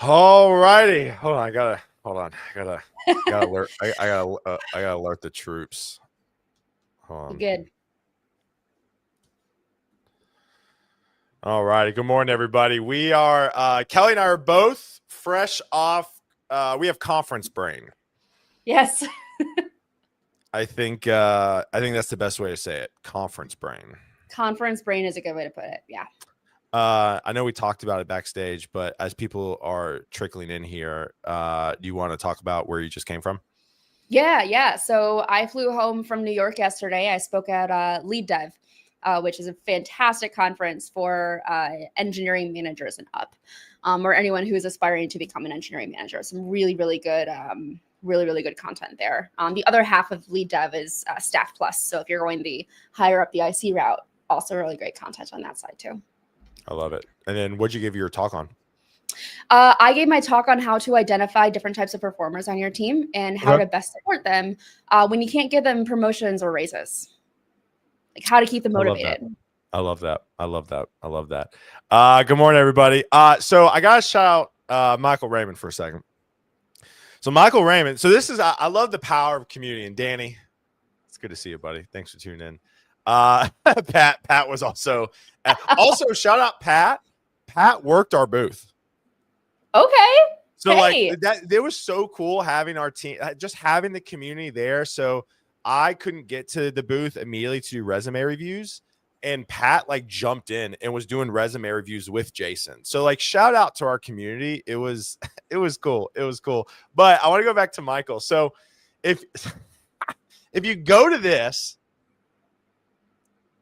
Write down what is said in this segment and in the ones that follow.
All righty. Hold on. I gotta alert. I gotta alert the troops. Hold You on. good? All righty. Good morning, everybody. We are Kelly and I are both fresh off. We have conference brain. Yes. I think that's the best way to say it. Conference brain. Conference brain is a good way to put it. Yeah. I know we talked about it backstage, but as people are trickling in here, do you want to talk about where you just came from? Yeah. So I flew home from New York yesterday. I spoke at Lead Dev, which is a fantastic conference for engineering managers and up, or anyone who is aspiring to become an engineering manager. Some really good, really good content there. The other half of Lead Dev is Staff Plus. So if you're going the higher up the IC route, also really great content on that side too. I love it. And then what'd you give your talk on? I gave my talk on how to identify different types of performers on your team and how Okay. to best support them when you can't give them promotions or raises. Like how to keep them I love that. motivated. I love that. I love that. I love that. Good morning, everybody. So I gotta shout out Michael Raymond for a second. So Michael Raymond. So this is I love the power of community. And Danny, it's good to see you, buddy. Thanks for tuning in. Pat was also shout out Pat. Pat worked our booth. Okay. So Hey. like that, it was so cool having our team, just having the community there. So I couldn't get to the booth immediately to do resume reviews, and Pat like jumped in and was doing resume reviews with Jason. So like shout out to our community. It was it was cool. It was cool. But I want to go back to Michael. So if if you go to this,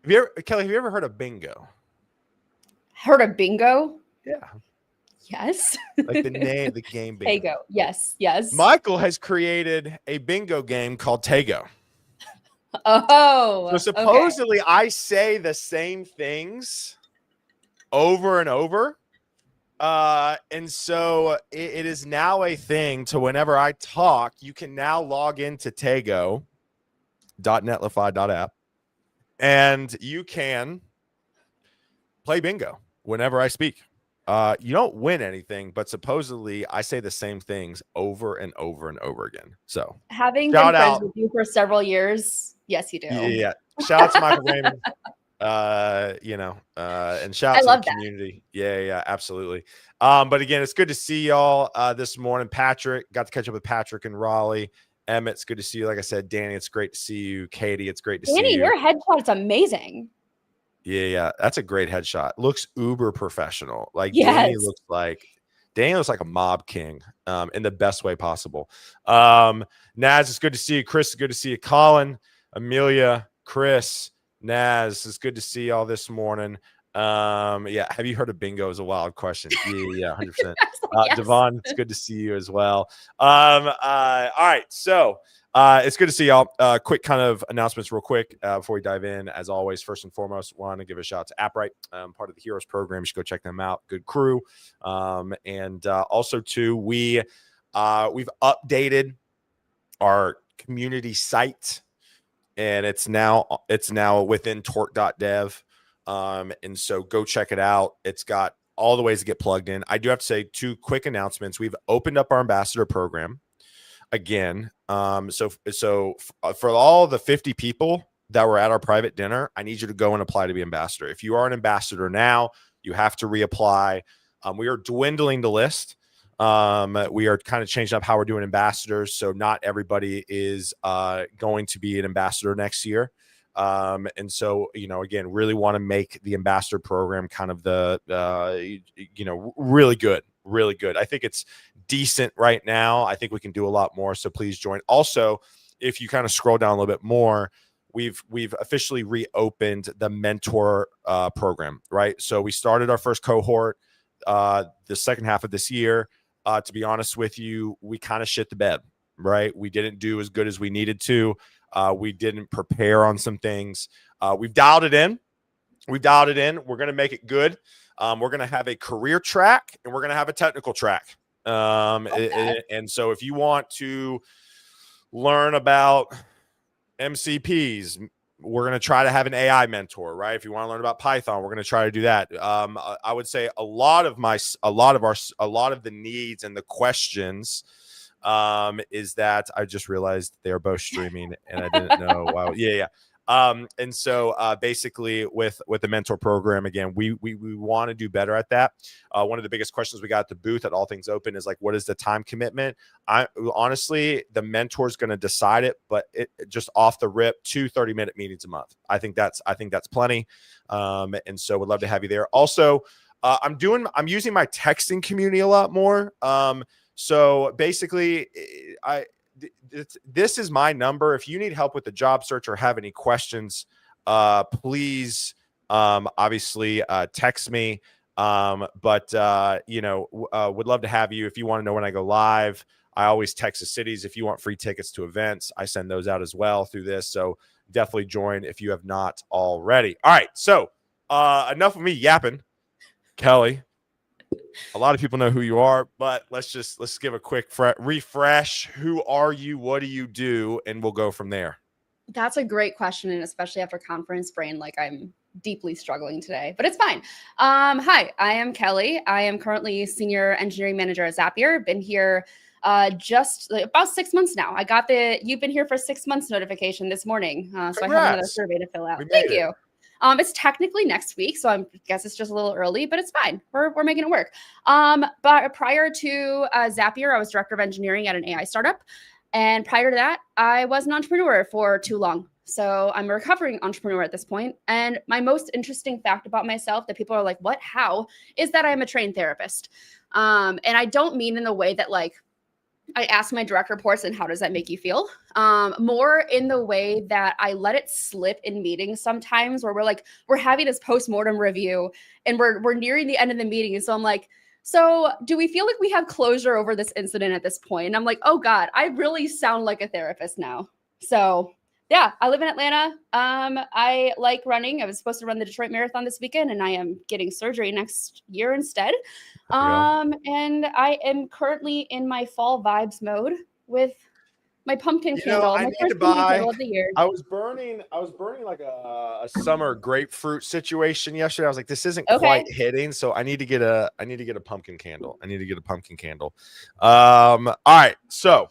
Kelly, have you ever heard of bingo? Heard of bingo? Yeah. Yes. Like the game bingo. Tago. Yes. Michael has created a bingo game called Tago. Oh. So supposedly I say the same things over and over. And so it is now a thing to whenever I talk, you can now log into Tago.netlify.app and you can play bingo whenever I speak. You don't win anything, but supposedly I say the same things over and over and over again. So Having shout been friends out. with you for several years, yes, you do. Yeah. Shout out to Michael Raymond. And shout out to the community. Yeah, absolutely. But again, it's good to see y'all this morning. Patrick, got to catch up with Patrick and Raleigh. Emmett, it's good to see you. Like I said, Danny, it's great to see you. Katie, it's great to see you. Danny, your headshot's amazing. Yeah, that's a great headshot. Looks uber professional. Like yes. Danny looks like a mob king in the best way possible. Naz, it's good to see you. Chris, it's good to see you. Colin, Amelia, Chris, Naz, it's good to see y'all this morning. Yeah, have you heard of bingo is a wild question? Yeah, 100%. Yes. Devon, it's good to see you as well. All right, so it's good to see y'all. Quick kind of announcements real quick before we dive in. As always, first and foremost, want to give a shout out to AppRight, part of the Heroes program. You should go check them out. Good crew. And also too, we've updated our community site, and it's now within torque.dev. And so go check it out. It's got all the ways to get plugged in. I do have to say 2 quick announcements. We've opened up our ambassador program again. So for all the 50 people that were at our private dinner, I need you to go and apply to be ambassador. If you are an ambassador now, you have to reapply. We are dwindling the list. We are kind of changing up how we're doing ambassadors. So not everybody is going to be an ambassador next year. And so, again, really want to make the ambassador program kind of really good. I think it's decent right now. I think we can do a lot more. So please join. Also, if you kind of scroll down a little bit more, we've officially reopened the mentor program, right? So we started our first cohort the second half of this year. To be honest with you, we kind of shit the bed, right? We didn't do as good as we needed to. We didn't prepare on some things. We've dialed it in. We're going to make it good. We're going to have a career track and we're going to have a technical track. And so if you want to learn about MCPs, we're going to try to have an AI mentor, right? If you want to learn about Python, we're going to try to do that. I would say a lot of the needs and the questions is that I just realized they are both streaming and I didn't know. Wow. Yeah. And so basically with the mentor program, again, we want to do better at that. One of the biggest questions we got at the booth at All Things Open is like, what is the time commitment? I honestly, the mentor is going to decide it, but it just off the rip, 2 30-minute meetings a month. I think that's plenty. And so would love to have you there. Also, I'm using my texting community a lot more. So basically this is my number. If you need help with the job search or have any questions, please, obviously, text me. Would love to have you. If you want to know when I go live, I always text the cities. If you want free tickets to events, I send those out as well through this. So definitely join if you have not already. All right. So, enough of me yapping. Kelly, a lot of people know who you are, but let's give a quick refresh. Who are you? What do you do? And we'll go from there. That's a great question. And especially after conference brain, like I'm deeply struggling today, but it's fine. Hi, I am Kelly. I am currently senior engineering manager at Zapier. Been here just about 6 months now. I got you've been here for 6 months notification this morning. So I have another survey to fill out. Thank you. It's technically next week, so I guess it's just a little early, but it's fine. We're making it work. But prior to Zapier, I was director of engineering at an AI startup. And prior to that, I was an entrepreneur for too long. So I'm a recovering entrepreneur at this point. And my most interesting fact about myself that people are like, what, how, is that I'm a trained therapist. And I don't mean in the way that like, I ask my direct reports, and how does that make you feel? More in the way that I let it slip in meetings sometimes where we're having this post-mortem review and we're nearing the end of the meeting. And so I'm like, so do we feel like we have closure over this incident at this point? And I'm like, oh God, I really sound like a therapist now. So yeah, I live in Atlanta. I like running. I was supposed to run the Detroit Marathon this weekend, and I am getting surgery next year instead. And I am currently in my fall vibes mode with my pumpkin candle. I my need first to buy. Candle of the year. I was burning like a summer grapefruit situation yesterday. I was like, this isn't quite hitting, so I need to get a pumpkin candle. All right, so.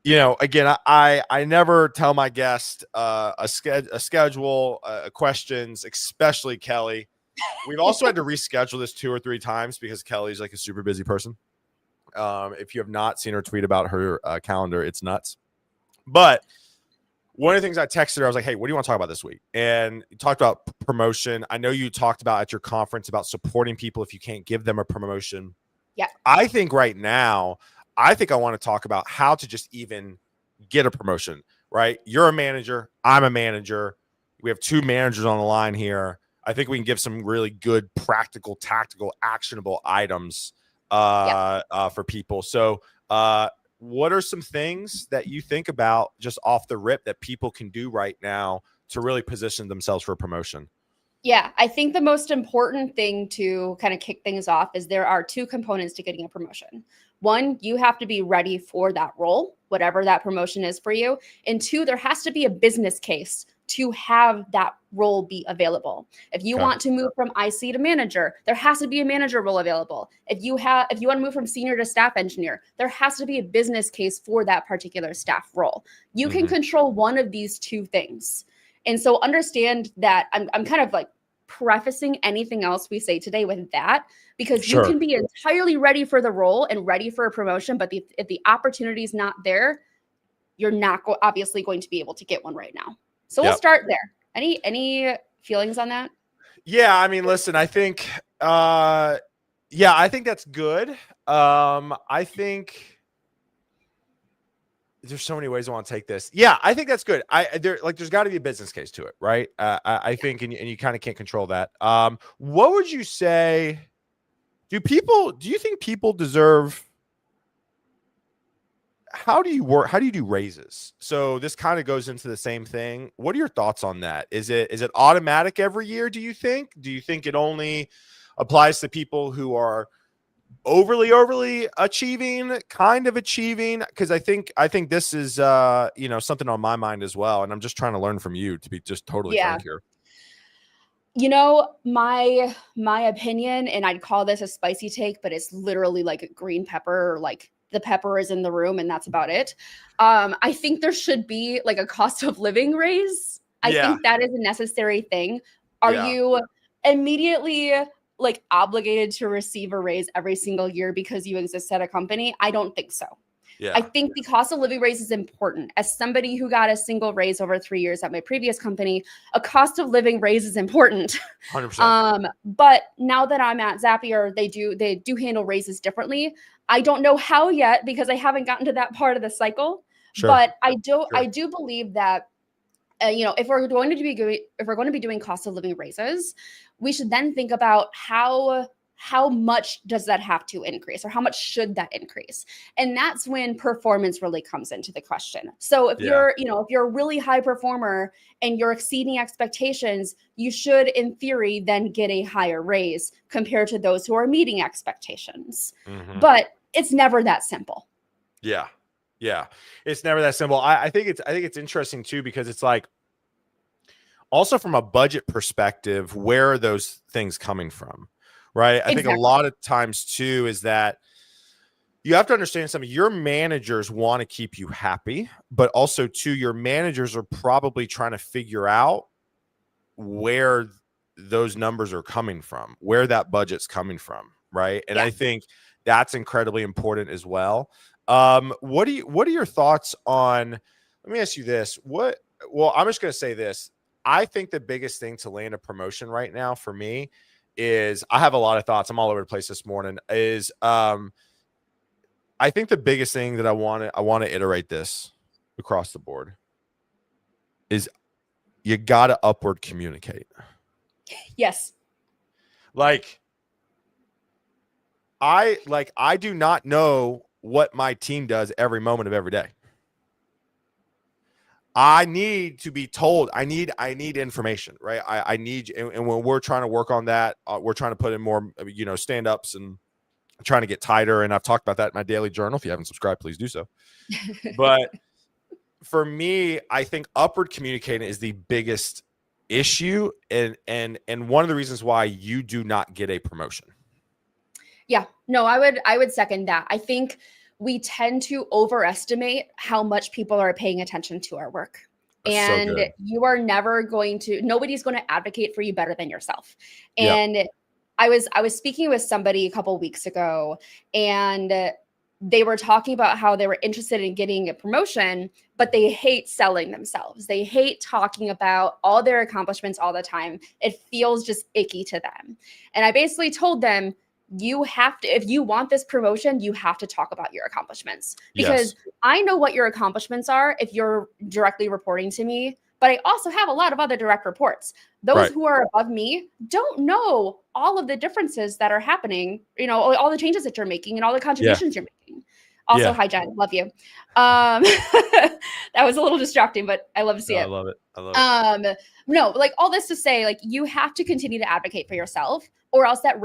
Again, I never tell my guest a schedule, questions, especially Kelly. We've also had to reschedule this 2 or 3 times because Kelly's like a super busy person. If you have not seen her tweet about her calendar, it's nuts. But one of the things I texted her, I was like, hey, what do you want to talk about this week? And you talked about promotion. I know you talked about at your conference about supporting people if you can't give them a promotion. Yeah. I think right now, I want to talk about how to just even get a promotion, right? You're a manager. I'm a manager. We have 2 managers on the line here. I think we can give some really good, practical, tactical, actionable items for people. So what are some things that you think about just off the rip that people can do right now to really position themselves for a promotion? Yeah, I think the most important thing to kind of kick things off is there are 2 components to getting a promotion. 1, you have to be ready for that role, whatever that promotion is for you. And 2, there has to be a business case to have that role be available. If you want to move from IC to manager, there has to be a manager role available. If you want to move from senior to staff engineer, there has to be a business case for that particular staff role. You can control one of these 2 things. And so understand that I'm kind of like prefacing anything else we say today with that, because you can be entirely ready for the role and ready for a promotion, but if the opportunity is not there, you're not obviously going to be able to get one right now. So we'll start there. Any feelings on that? Yeah, I mean, listen, I think that's good. I think there's so many ways I want to take this. Yeah, I think that's good. There's got to be a business case to it, right? I think, and you kind of can't control that. What would you say? Do you think people deserve? How do you work? How do you do raises? So this kind of goes into the same thing. What are your thoughts on that? Is it automatic every year? Do you think it only applies to people who are overly achieving, kind of achieving, because I think this is something on my mind as well, and I'm just trying to learn from you, to be just totally Yeah. frank here. My opinion, and I'd call this a spicy take, but it's literally like a green pepper, or like the pepper is in the room and that's about it. I think there should be like a cost of living raise. I Yeah, think that is a necessary thing. Are yeah, you immediately like obligated to receive a raise every single year because you exist at a company? I don't think so. I yeah, think the cost of living raise is important. As somebody who got a single raise over 3 years at my previous company, a cost of living raise is important. 100%. But now that I'm at Zapier, they do handle raises differently. I don't know how yet because I haven't gotten to that part of the cycle. Sure, But I sure. do believe that if we're going to be doing cost of living raises, we should then think about how much does that have to increase, or how much should that increase? And that's when performance really comes into the question. So if Yeah, you're a really high performer and you're exceeding expectations, you should in theory then get a higher raise compared to those who are meeting expectations. hmm, But it's never that simple. yeah, yeah. It's never that simple. I think it's interesting too, because it's like, also from a budget perspective, where are those things coming from, right? I think a Exactly. lot of times too is that you have to understand something. Your managers want to keep you happy, but also too, your managers are probably trying to figure out where those numbers are coming from, where that budget's coming from, right? And Yeah. I think that's incredibly important as well. What are your thoughts on, let me ask you this. Well, I'm just going to say this. I think the biggest thing to land a promotion right now for me is, I have a lot of thoughts. I'm all over the place this morning. Is I think the biggest thing that I want to iterate this across the board is, you got to upward communicate. Yes. Like, I do not know what my team does every moment of every day. I need to be told. I need information, right? I need, and when we're trying to work on that, we're trying to put in more, stand ups, and trying to get tighter. And I've talked about that in my daily journal. If you haven't subscribed, please do so. But for me, I think upward communicating is the biggest issue, and one of the reasons why you do not get a promotion. Yeah, no, I would second that. I think we tend to overestimate how much people are paying attention to our work. That's so And good. nobody's going to advocate for you better than yourself. Yeah. And I was speaking with somebody a couple weeks ago, and they were talking about how they were interested in getting a promotion, but they hate selling themselves. They hate talking about all their accomplishments all the time. It feels just icky to them. And I basically told them, you have to, if you want this promotion, you have to talk about your accomplishments, Yes. because I know what your accomplishments are if you're directly reporting to me, but I also have a lot of other direct reports. Those Right. who are above me don't know all of the differences that are happening, all the changes that you're making and all the Yeah. contributions you're making. Also, Yeah. hi Jen, love you. That was a little distracting, but I love to No, see I it. love it. I love it. No, like all this to say, like you have to continue to advocate for yourself, or else that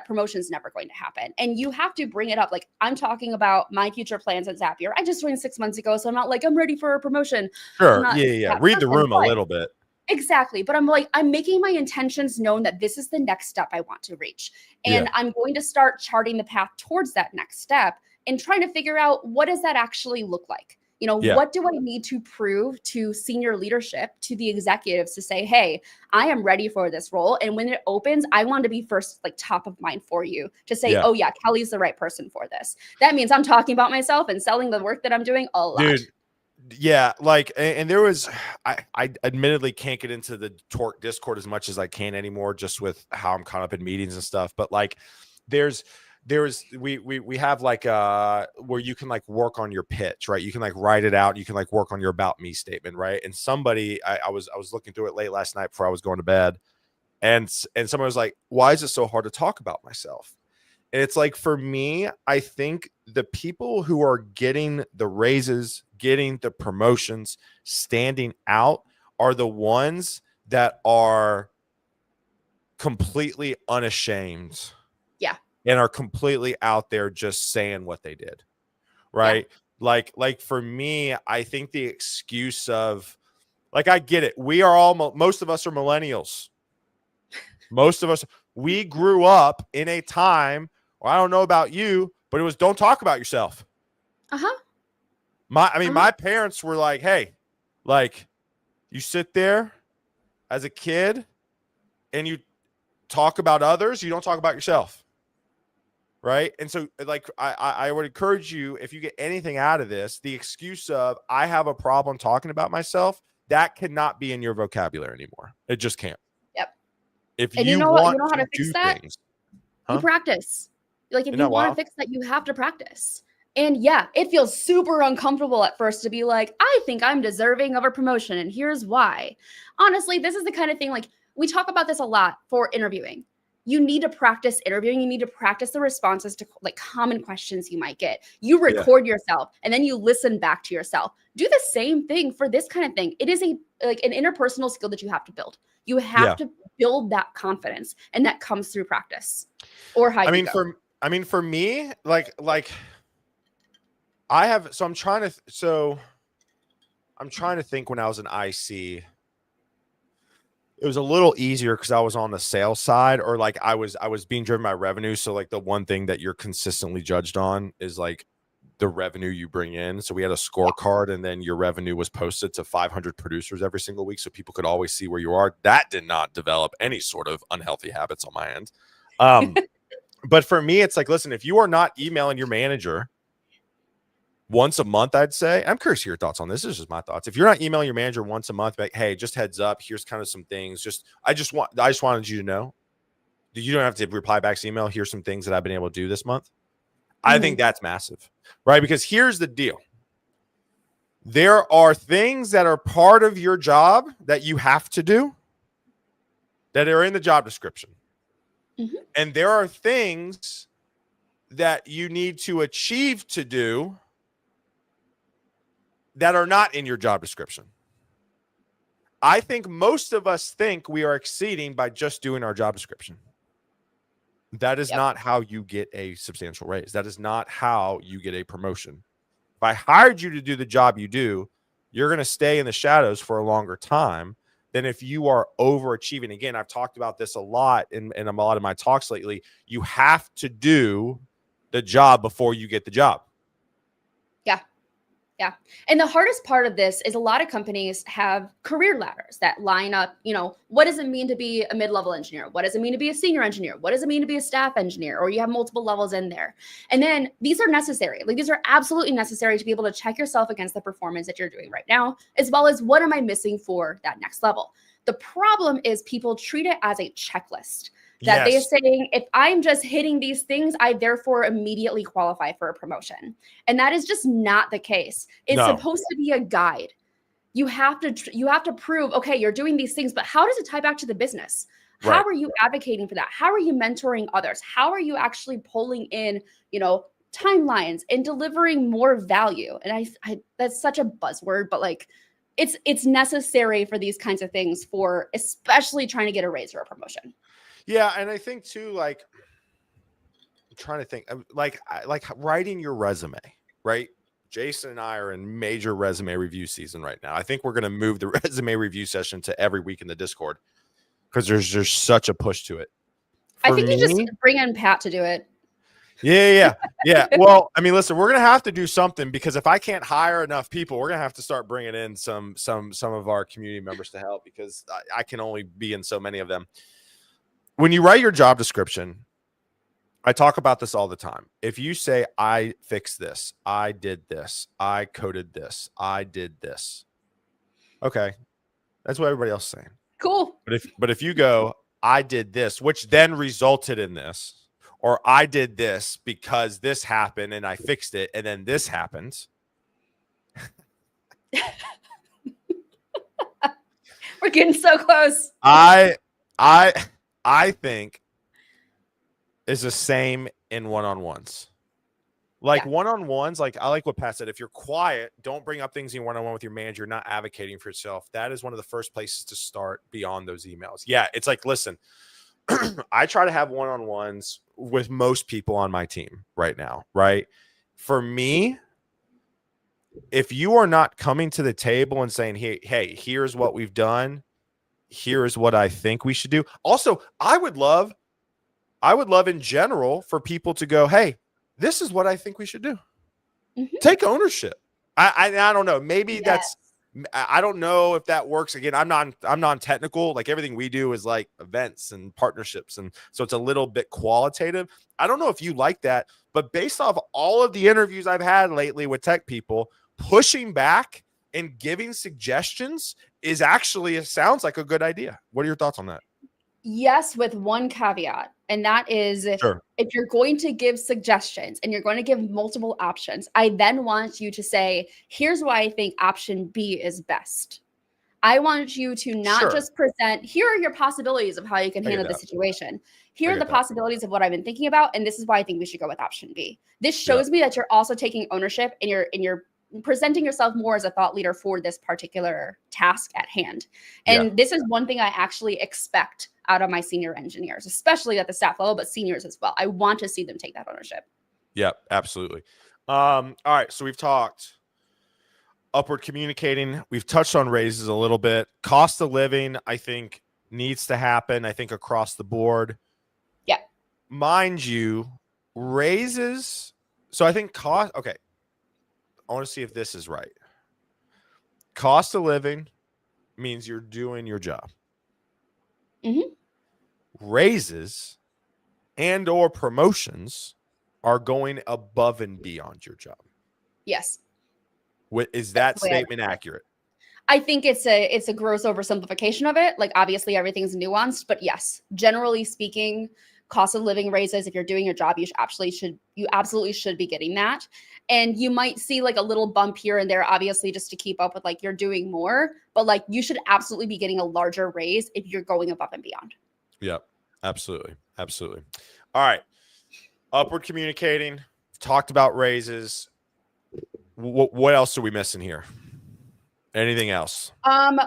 promotion is never going to happen. And you have to bring it up. Like, I'm talking about my future plans at Zapier. I just joined 6 months ago, so I'm not like I'm ready for a promotion. I'm Sure. not Yeah. Yeah. Yeah. that Read the person, room a but little bit. exactly. But I'm like, I'm making my intentions known that this is the next step I want to reach. Yeah. And I'm going to start charting the path towards that next step and trying to figure out, what does that actually look like? Yeah. What do I need to prove to senior leadership, to the executives, to say, hey, I am ready for this role. And when it opens, I want to be first, like top of mind for you to say, Yeah. oh yeah, Kelly's the right person for this. That means I'm talking about myself and selling the work that I'm doing a lot. Dude. Yeah. Like, and there was, I admittedly can't get into the Torque Discord as much as I can anymore, just with how I'm caught up in meetings and stuff. But like, there's, we have like where you can like work on your pitch, right? You can like write it out. You can like work on your about me statement, right? And somebody, I was looking through it late last night before I was going to bed, and someone was like, why is it so hard to talk about myself? And it's like, for me, I think the people who are getting the raises, getting the promotions, standing out, are the ones that are completely unashamed Yeah. and are completely out there just saying what they did. Right. Yeah. Like for me, I think the excuse of like, I get it. We are all, most of us are millennials. Most of us, we grew up in a time, I don't know about you, but it was don't talk about yourself. Uh-huh. My parents were like, hey, like you sit there as a kid and you talk about others, you don't talk about yourself. Right. And so like, I would encourage you, if you get anything out of this, the excuse of I have a problem talking about myself, that cannot be in your vocabulary anymore. It just can't. Yep. If And you you want know how to to fix do that? things, You practice. Like if Isn't you that want to wild? fix that, you have to practice. And yeah, it feels super uncomfortable at first to be like, I think I'm deserving of a promotion, and here's why. Honestly, this is the kind of thing, like, we talk about this a lot for interviewing. You need to practice interviewing. You need to practice the responses to like common questions you might get. You record yourself and then you listen back to yourself. Do the same thing for this kind of thing. It is an interpersonal skill that you have to build. You have to build that confidence, and that comes through practice or high ego. For me, like I have, I'm trying to think when I was an IC, it was a little easier because I was on the sales side, or like I was being driven by revenue. So like the one thing that you're consistently judged on is like the revenue you bring in. So we had a scorecard, and then your revenue was posted to 500 producers every single week, so people could always see where you are. That did not develop any sort of unhealthy habits on my end. But for me, it's like, listen, if you are not emailing your manager once a month, I'd say, I'm curious to hear your thoughts on this. This is just my thoughts. If you're not emailing your manager once a month, like, hey, just heads up, here's kind of some things. I just wanted you to know. You don't have to reply back to email. Here's some things that I've been able to do this month. I think that's massive, right? Because here's the deal. There are things that are part of your job that you have to do that are in the job description. And there are things that you need to achieve to do that are not in your job description. I think most of us think we are exceeding by just doing our job description. That is not how you get a substantial raise. That is not how you get a promotion. If I hired you to do the job you do, you're going to stay in the shadows for a longer time than if you are overachieving. Again, I've talked about this a lot in a lot of my talks lately. You have to do the job before you get the job. Yeah. And the hardest part of this is a lot of companies have career ladders that line up, what does it mean to be a mid-level engineer? What does it mean to be a senior engineer? What does it mean to be a staff engineer? Or you have multiple levels in there. And then these are necessary. Like, these are absolutely necessary to be able to check yourself against the performance that you're doing right now, as well as what am I missing for that next level? The problem is people treat it as a checklist. That they're saying, if I'm just hitting these things, I therefore immediately qualify for a promotion. And that is just not the case. It's supposed to be a guide. You have to prove, okay, you're doing these things, but how does it tie back to the business? How are you advocating for that? How are you mentoring others? How are you actually pulling in, timelines and delivering more value? And I that's such a buzzword, but like it's necessary for these kinds of things, for especially trying to get a raise or a promotion. Yeah, and I think too, like, I'm trying to think, like writing your resume, right? Jason and I are in major resume review season right now. I think we're going to move the resume review session to every week in the Discord because there's such a push to it. I think you just bring in Pat to do it. Yeah. Well, I mean, listen, we're going to have to do something, because if I can't hire enough people, we're going to have to start bringing in some of our community members to help, because I can only be in so many of them. When you write your job description, I talk about this all the time. If you say, I fixed this, I did this, I coded this, I did this. Okay. That's what everybody else is saying. Cool. But if you go, I did this, which then resulted in this, or I did this because this happened and I fixed it, and then this happened. We're getting so close. I think is the same in one-on-ones. Like one-on-ones, like I like what Pat said. If you're quiet, don't bring up things in one-on-one with your manager, you're not advocating for yourself. That is one of the first places to start beyond those emails. Yeah, it's like, listen, I try to have one-on-ones with most people on my team right now, right? For me, if you are not coming to the table and saying, hey, here's what we've done, here is what I think we should do. Also, I would love in general for people to go, hey, this is what I think we should do. Mhm. Take ownership. I don't know. Maybe Yes. I don't know if that works. Again, I'm non-technical. Like everything we do is like events and partnerships. And so it's a little bit qualitative. I don't know if you like that, but based off all of the interviews I've had lately with tech people, pushing back and giving suggestions is actually, it sounds like a good idea. What are your thoughts on that? Yes, with one caveat, and that is Sure. if you're going to give suggestions and you're going to give multiple options, I then want you to say, here's why I think option B is best. I want you to not Sure. just present, here are your possibilities of how you can I get handle the that. situation. I Here are get the that. possibilities of what I've been thinking about, and this is why I think we should go with option B. This Yeah. shows me that you're also taking ownership and you're presenting yourself more as a thought leader for this particular task at hand. Yeah. And this is one thing I actually expect out of my senior engineers, especially at the staff level, but seniors as well. I want to see them take that ownership. Yeah, absolutely. All right. So we've talked upward communicating. We've touched on raises a little bit. Cost of living, I think, needs to happen, I think, across the board. Yeah. Mind you, raises. So I think cost, okay. I want to see if this is right. Cost of living means you're doing your job. Mhm. Raises and or promotions are going above and beyond your job. Yes. Is that That's the way statement accurate? I think it's a gross oversimplification of it. Like obviously everything's nuanced, but yes, generally speaking, cost of living raises. If you're doing your job, you absolutely should be getting that. And you might see like a little bump here and there, obviously, just to keep up with like you're doing more. But like you should absolutely be getting a larger raise if you're going above and beyond. Yep, absolutely, absolutely. All right, upward communicating. Talked about raises. What else are we missing here? Anything else?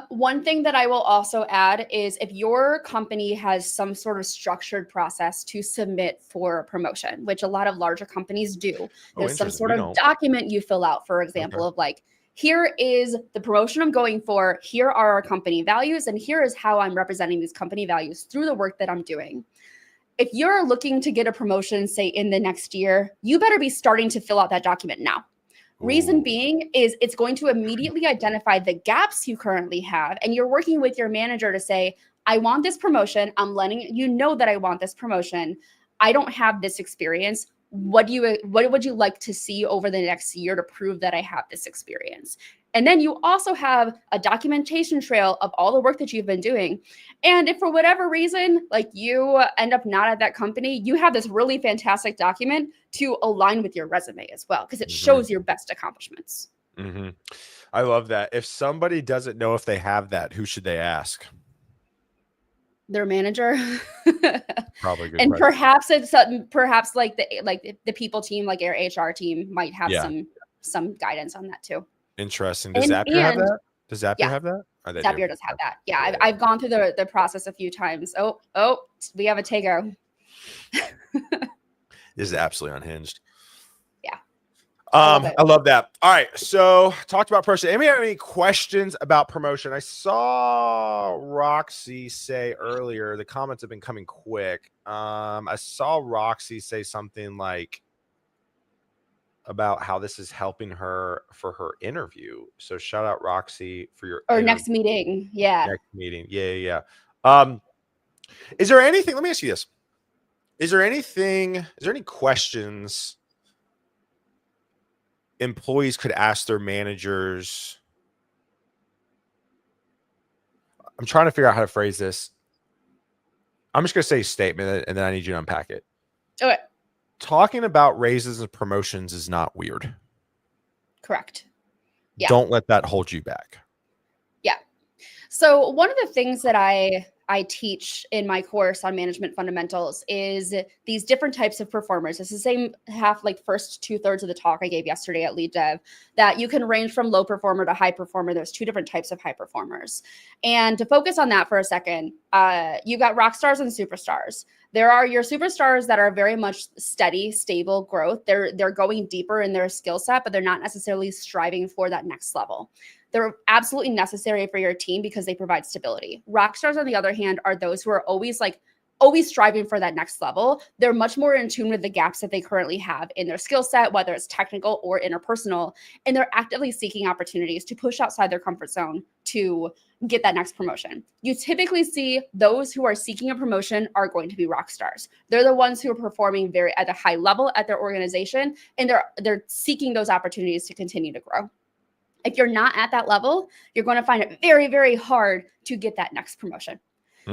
One thing that I will also add is if your company has some sort of structured process to submit for a promotion, which a lot of larger companies do, there's some Interesting. sort We of don't. document you fill out, for example, Okay. of like, here is the promotion I'm going for, here are our company values, and here is how I'm representing these company values through the work that I'm doing. If you're looking to get a promotion, say in the next year, you better be starting to fill out that document now. Reason Ooh. being is it's going to immediately identify the gaps you currently have. And you're working with your manager to say, I want this promotion. I'm letting you know that I want this promotion. I don't have this experience. What would you like to see over the next year to prove that I have this experience? And then you also have a documentation trail of all the work that you've been doing. And if for whatever reason, like you end up not at that company, you have this really fantastic document to align with your resume as well, because it shows your best accomplishments. Mm-hmm. I love that. If somebody doesn't know if they have that, who should they ask? Their manager. Probably a good And question. perhaps like the people team, like your HR team might have Yeah. some guidance on that too. Interesting. Does And Zapier have and that? Does Zapier yeah, have that? Or they Zapier do? does have that. Yeah, Yeah. I've gone through the process a few times. Oh, we have a Tego. This is absolutely unhinged. Yeah. I love that. All right. So talked about promotion. Anybody have any questions about promotion? I saw Roxy say earlier, the comments have been coming quick. I saw Roxy say something like about how this is helping her for her interview. So shout out Roxy for your next meeting. Yeah. next meeting. Yeah. Is there anything, let me ask you this. Is there any questions employees could ask their managers? I'm trying to figure out how to phrase this. I'm just going to say statement and then I need you to unpack it. Okay. Talking about raises and promotions is not weird. Correct. Yeah. Don't let that hold you back. Yeah. So one of the things that I I teach in my course on management fundamentals is these different types of performers. It's the same half, like first 2/3 of the talk I gave yesterday at Lead Dev, that you can range from low performer to high performer. There's 2 different types of high performers. And to focus on that for a second, you got rock stars and superstars. There are your superstars that are very much steady, stable growth. They're going deeper in their skill set, but they're not necessarily striving for that next level. They're absolutely necessary for your team because they provide stability. Rock stars, on the other hand, are those who are always striving for that next level. They're much more in tune with the gaps that they currently have in their skill set, whether it's technical or interpersonal, and they're actively seeking opportunities to push outside their comfort zone to get that next promotion. You typically see those who are seeking a promotion are going to be rock stars. They're the ones who are performing at a high level at their organization, and they're seeking those opportunities to continue to grow. If you're not at that level, you're going to find it very, very hard to get that next promotion.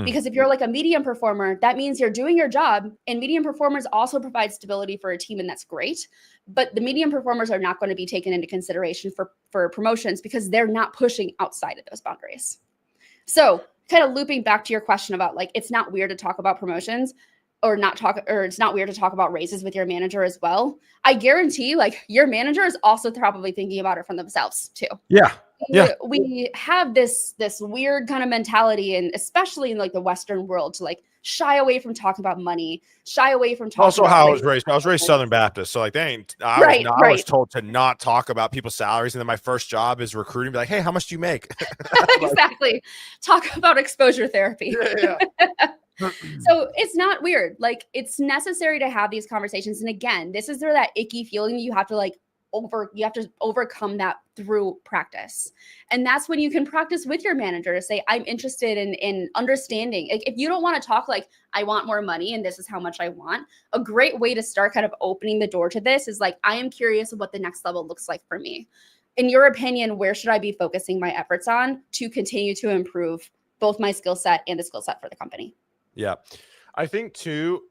Because if you're like a medium performer, that means you're doing your job, and medium performers also provide stability for a team, and that's great. But the medium performers are not going to be taken into consideration for promotions because they're not pushing outside of those boundaries. So kind of looping back to your question about like, it's not weird to talk about promotions or it's not weird to talk about raises with your manager as well. I guarantee like your manager is also probably thinking about it from themselves too. Yeah. Yeah. We have this weird kind of mentality, and especially in like the Western world, to like shy away from talking about money, shy away from talking also about how like, I was raised Southern Baptist. So like I was told to not talk about people's salaries. And then my first job is recruiting, be like, hey, how much do you make? Exactly. Talk about exposure therapy. Yeah. So it's not weird. Like it's necessary to have these conversations. And again, this is where that icky feeling you have to overcome that through practice. And that's when you can practice with your manager to say, I'm interested in understanding. Like, if you don't want to talk like, I want more money and this is how much I want, a great way to start kind of opening the door to this is like, I am curious of what the next level looks like for me. In your opinion, where should I be focusing my efforts on to continue to improve both my skill set and the skill set for the company? Yeah. I think too,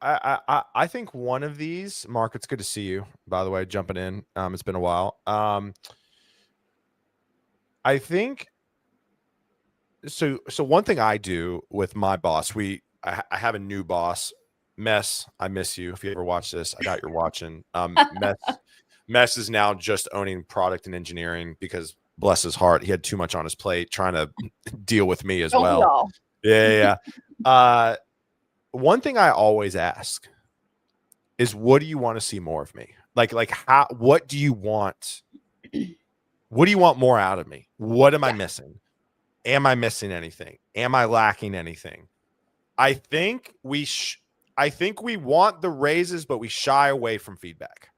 I think one of these, Mark, it's good to see you, by the way, jumping in. It's been a while. I think so one thing I do with my boss, I have a new boss, Mess. I miss you. If you ever watch this, I doubt you're watching. Mess is now just owning product and engineering because bless his heart, he had too much on his plate trying to deal with me as well. Yeah. One thing I always ask is, what do you want to see more of me? What do you want? What do you want more out of me? What am I missing? Am I missing anything? Am I lacking anything? I think we want the raises, but we shy away from feedback.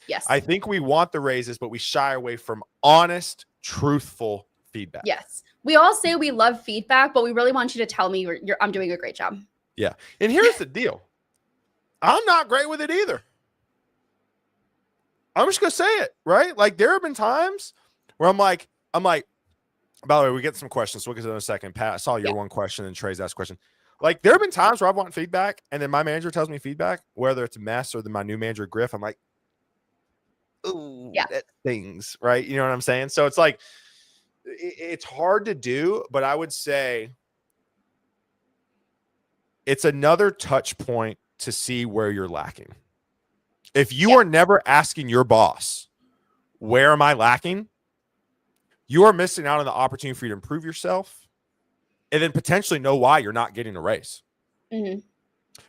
Yes. I think we want the raises, but we shy away from honest, truthful feedback. Yes. We all say we love feedback, but we really want you to tell me I'm doing a great job. Yeah. And here's the deal. I'm not great with it either. I'm just going to say it, right? Like there have been times where I'm like, by the way, we get some questions. So we'll get to that in a second. Pat, I saw your one question and Trey's asked question. Like there have been times where I want feedback and then my manager tells me feedback, whether it's a Mess or my new manager, Griff. I'm like, ooh, that things, right? You know what I'm saying? So it's like, it's hard to do, but I would say it's another touch point to see where you're lacking. If you are never asking your boss, where am I lacking? You are missing out on the opportunity for you to improve yourself and then potentially know why you're not getting a raise. Mm-hmm.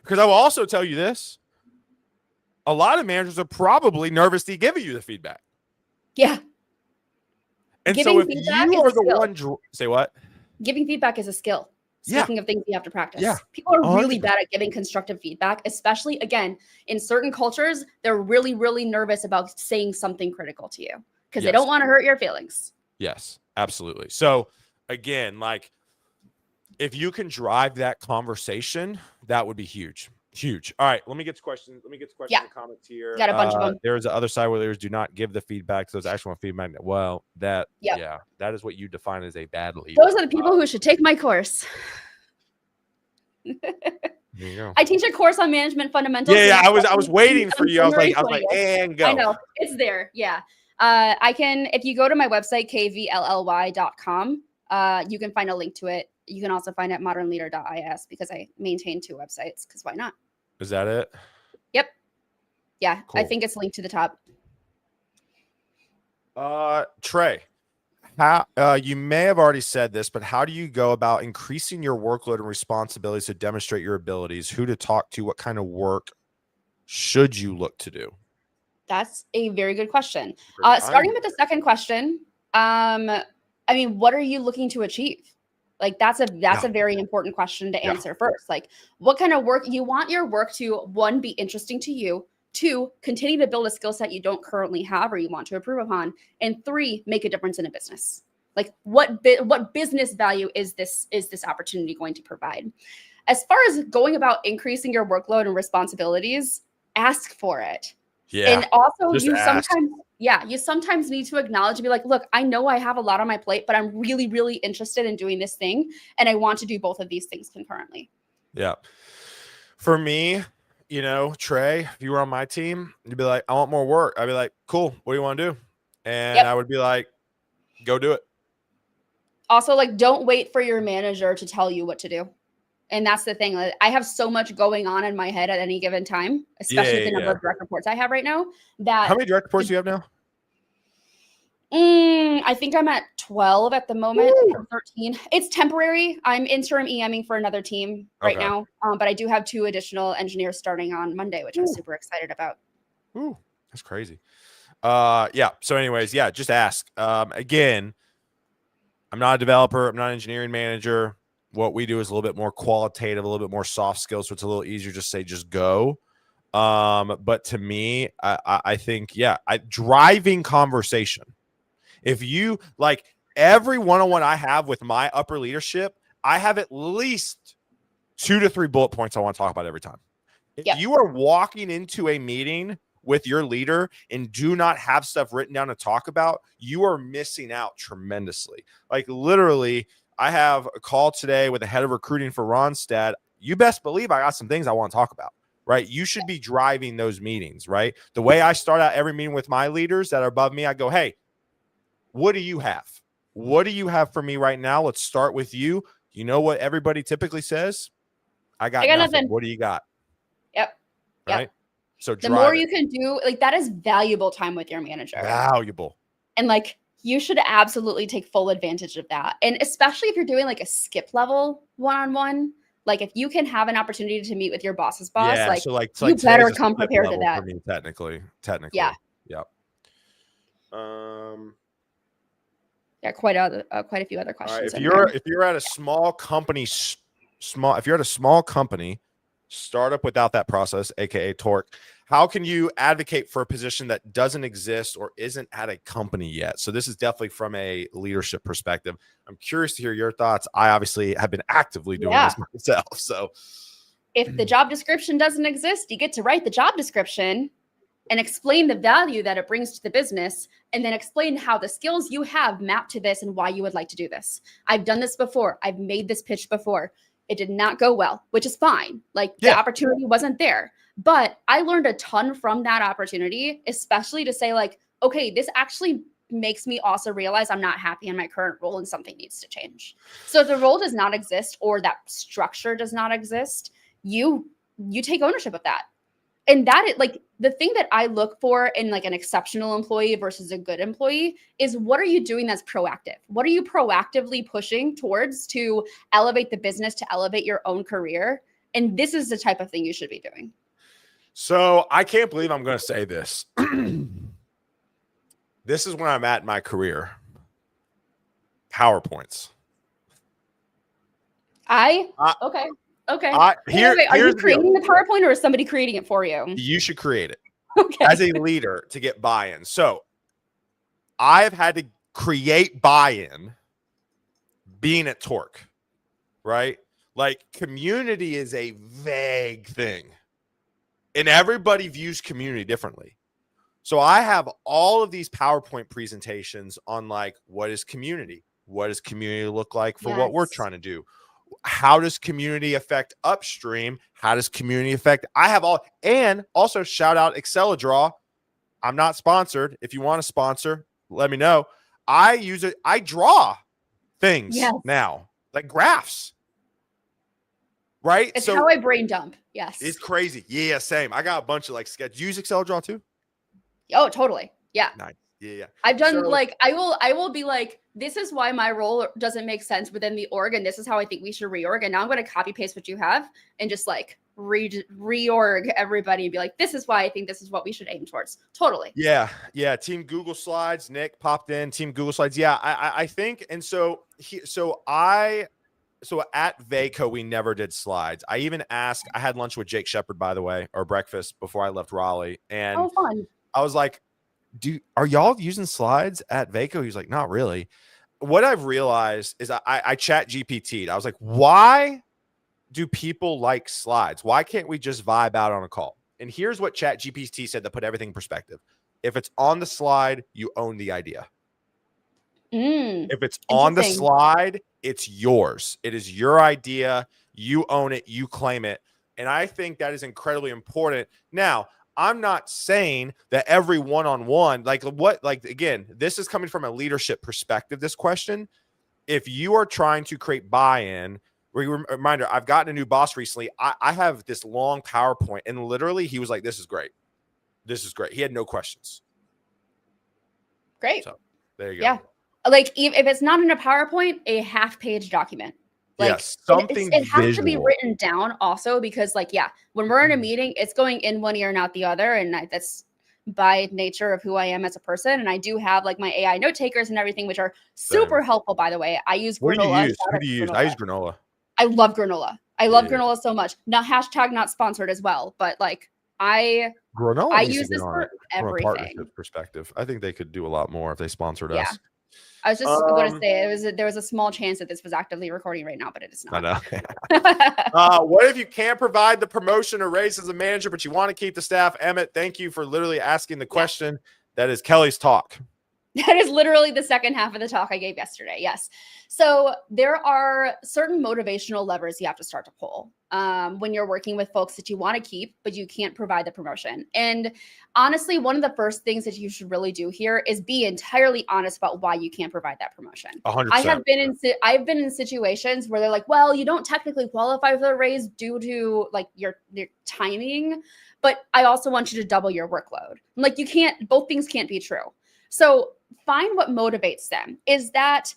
Because I will also tell you this. A lot of managers are probably nervous to give you the feedback. Yeah. And so if you are the one, say what? Giving feedback is a skill. Speaking of things you have to practice. Yeah. People are really bad at giving constructive feedback, especially, again, in certain cultures, they're really, really nervous about saying something critical to you because they don't want to hurt your feelings. Yes, absolutely. So again, like if you can drive that conversation, that would be huge. Huge. All right, let me get to questions. And comments here. Got a bunch of them. There's the other side where there's do not give the feedback to those actual feedback. Well, that is what you define as a bad leader. Those are the people who should take my course. There you go. I teach a course on management fundamentals. Yeah, I was waiting for you. I was like, and go. I know it's there. Yeah. I can, if you go to my website, kvlly.com, you can find a link to it you can also find at modernleader.is because I maintain 2 websites because why not? Is that it? Yep. Yeah, Cool. I think it's linked to the top. Trey, how you may have already said this, but how do you go about increasing your workload and responsibilities to demonstrate your abilities? Who to talk to? What kind of work should you look to do? That's a very good question. Great. Starting with the second question, I mean, what are you looking to achieve? Like that's a very important question to answer first. Like, what kind of work you want your work to, one, be interesting to you, two, continue to build a skill set you don't currently have or you want to improve upon, and three, make a difference in a business. Like what business value is this opportunity going to provide? As far as going about increasing your workload and responsibilities, ask for it. Yeah. And also Just you ask. sometimes need to acknowledge and be like, look, I know I have a lot on my plate, but I'm really, really interested in doing this thing. And I want to do both of these things concurrently. Yeah. For me, you know, Trey, if you were on my team, you'd be like, I want more work. I'd be like, cool. What do you want to do? And I would be like, go do it. Also, like, don't wait for your manager to tell you what to do. And that's the thing. Like, I have so much going on in my head at any given time, especially with the number of direct reports I have right now. That how many direct reports do you have now? I think I'm at 12 at the moment, or 13. It's temporary. I'm interim EMing for another team right now. But I do have 2 additional engineers starting on Monday, which I'm super excited about. Ooh, that's crazy. Yeah. So anyways, yeah, just ask. Again, I'm not a developer. I'm not an engineering manager. What we do is a little bit more qualitative, a little bit more soft skills. So it's a little easier to say, just go. But to me, I think, driving conversation. If you like every one-on-one I have with my upper leadership, I have at least 2 to 3 bullet points I want to talk about every time. If you are walking into a meeting with your leader and do not have stuff written down to talk about, you are missing out tremendously. Like literally, I have a call today with the head of recruiting for Ronstadt. You best believe I got some things I want to talk about, right? You should be driving those meetings, right? The way I start out every meeting with my leaders that are above me, I go, hey, what do you have? What do you have for me right now? Let's start with you. You know what everybody typically says? I got nothing. What do you got? Yep. Right. So the more you can do, like that is valuable time with your manager. Valuable. And like you should absolutely take full advantage of that. And especially if you're doing like a skip level one-on-one, like if you can have an opportunity to meet with your boss's boss, you better come prepared to that. For me, technically. Yeah. Yep. Yeah, quite a few other questions. Right, if you're at a small company, if you're at a small company, startup without that process, aka Torque, how can you advocate for a position that doesn't exist or isn't at a company yet? So this is definitely from a leadership perspective. I'm curious to hear your thoughts. I obviously have been actively doing this myself. So if the job description doesn't exist, you get to write the job description and explain the value that it brings to the business, and then explain how the skills you have map to this and why you would like to do this. I've done this before. I've made this pitch before. It did not go well, which is fine. Like the opportunity wasn't there, but I learned a ton from that opportunity, especially to say like, okay, this actually makes me also realize I'm not happy in my current role and something needs to change. So if the role does not exist or that structure does not exist, you take ownership of that. And that is like the thing that I look for in like an exceptional employee versus a good employee is what are you doing that's proactive? What are you proactively pushing towards to elevate the business, to elevate your own career? And this is the type of thing you should be doing. So I can't believe I'm going to say this. This is where I'm at in my career. PowerPoints. Okay. Okay. Are you creating the PowerPoint or is somebody creating it for you? You should create it. Okay. As a leader to get buy-in. So I've had to create buy-in being at Torque, right? Like community is a vague thing. And everybody views community differently. So I have all of these PowerPoint presentations on like, what is community? What does community look like for what we're trying to do? How does community affect upstream? How does community affect? I have all, and also shout out Excel-a-Draw. I'm not sponsored. If you want to sponsor, let me know. I use it. I draw things now. like graphs, right? It's So how I brain dump. Yes. it's crazy. Yeah, same. I got a bunch of like sketch. Use Excel Draw too? Oh, totally. Yeah. Nice. Yeah. I've done So like I will be like, this is why my role doesn't make sense within the org, and this is how I think we should reorg. And now I'm going to copy paste what you have and just like reorg everybody and be like, this is why I think this is what we should aim towards. Totally. yeah. Team Google Slides. Nick popped in. Team Google Slides. Yeah, I think. And so so at Vaco, we never did slides. I even asked. I had lunch with Jake Shepard, by the way, or breakfast before I left Raleigh, and Oh, fun. I was like, are y'all using slides at Vaco? He's like, not really. What I've realized is I chat GPT'd. I was like, why do people like slides? Why can't we just vibe out on a call? And here's what chat GPT said to put everything in perspective. If it's on the slide, you own the idea. If it's on the slide, it's yours. It is your idea. You own it. You claim it. And I think that is incredibly important. Now, I'm not saying that every one-on-one, again, this is coming from a leadership perspective, this question. If you are trying to create buy-in, reminder, I've gotten a new boss recently. I have this long PowerPoint, and literally he was like, this is great. This is great. He had no questions. Great. So there you go. Yeah. Like if it's not in a PowerPoint, a half-page document. Like yes, something it has visual. to be written down also, because like, yeah, when we're in a meeting, it's going in one ear and out the other. And that's by nature of who I am as a person. And I do have like my AI note takers and everything, which are super helpful, by the way. I use Granola. What do you use? Who do you use? I use Granola. I love Granola. I love Granola so much. Now, hashtag not sponsored as well, but like Granola I use this for everything. From a partnership perspective, I think they could do a lot more if they sponsored us. I was just going to say there was a small chance that this was actively recording right now, but it is not. I know. What if you can't provide the promotion or raise as a manager, but you want to keep the staff? Emmett, thank you for literally asking the question. That is Kelly's talk. That is literally the second half of the talk I gave yesterday. Yes. So there are certain motivational levers you have to start to pull when you're working with folks that you want to keep, but you can't provide the promotion. And honestly, one of the first things that you should really do here is be entirely honest about why you can't provide that promotion. 100%. I've been in situations where they're like, well, you don't technically qualify for the raise due to like your timing, but I also want you to double your workload. I'm like, you can't, both things can't be true. So find what motivates them. Is that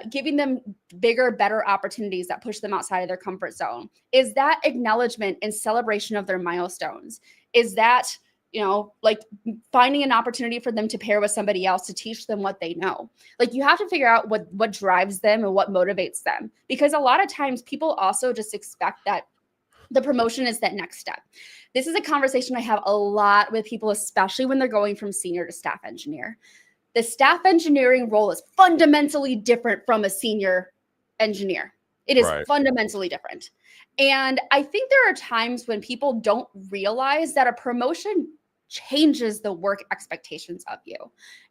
giving them bigger, better opportunities that push them outside of their comfort zone? Is that acknowledgement and celebration of their milestones? Is that, like finding an opportunity for them to pair with somebody else to teach them what they know? Like you have to figure out what drives them and what motivates them, because a lot of times people also just expect that the promotion is that next step. This is a conversation I have a lot with people, especially when they're going from senior to staff engineer. The staff engineering role is fundamentally different from a senior engineer. It is fundamentally different. And I think there are times when people don't realize that a promotion changes the work expectations of you.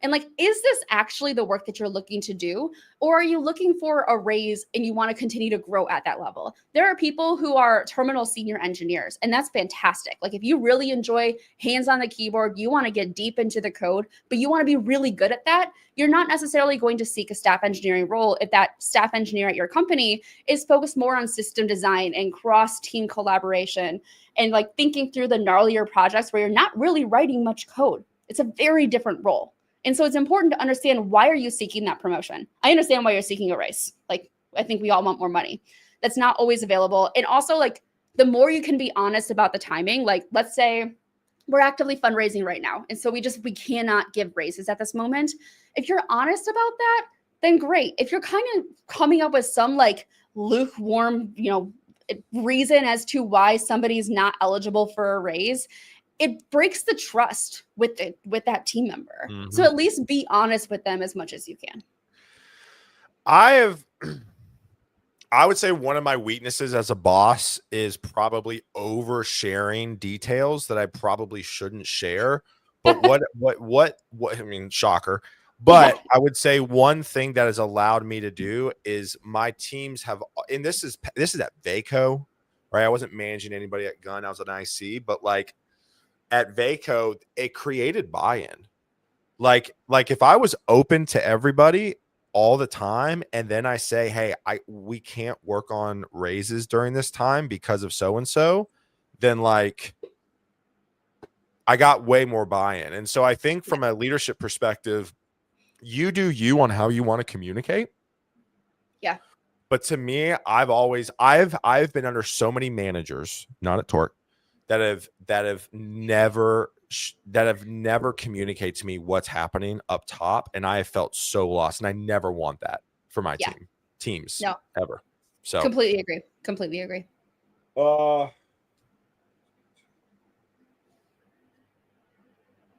And like, is this actually the work that you're looking to do? Or are you looking for a raise and you want to continue to grow at that level? There are people who are terminal senior engineers, and that's fantastic. Like if you really enjoy hands on the keyboard, you want to get deep into the code, but you want to be really good at that, you're not necessarily going to seek a staff engineering role if that staff engineer at your company is focused more on system design and cross-team collaboration and like thinking through the gnarlier projects where you're not really writing much code. It's a very different role. And so it's important to understand, why are you seeking that promotion? I understand why you're seeking a raise. Like, I think we all want more money. That's not always available. And also, like, the more you can be honest about the timing, like, let's say we're actively fundraising right now, and so we cannot give raises at this moment. If you're honest about that, then great. If you're kind of coming up with some like lukewarm, reason as to why somebody's not eligible for a raise, it breaks the trust with that team member. Mm-hmm. So at least be honest with them as much as you can. I would say one of my weaknesses as a boss is probably oversharing details that I probably shouldn't share. But what I mean, shocker. But I would say one thing that has allowed me to do is my teams have, and this is at Vaco, right? I wasn't managing anybody at Gun. I was an IC, but like at Vaco, it created buy-in. Like if I was open to everybody, all the time, and then I say, hey, we can't work on raises during this time because of so and so, then like I got way more buy-in. And so I think from a leadership perspective, you do you on how you want to communicate. Yeah. But to me, I've been under so many managers, not at Torque, that have never communicated to me what's happening up top, and I have felt so lost, and I never want that for my teams No, ever. So completely agree.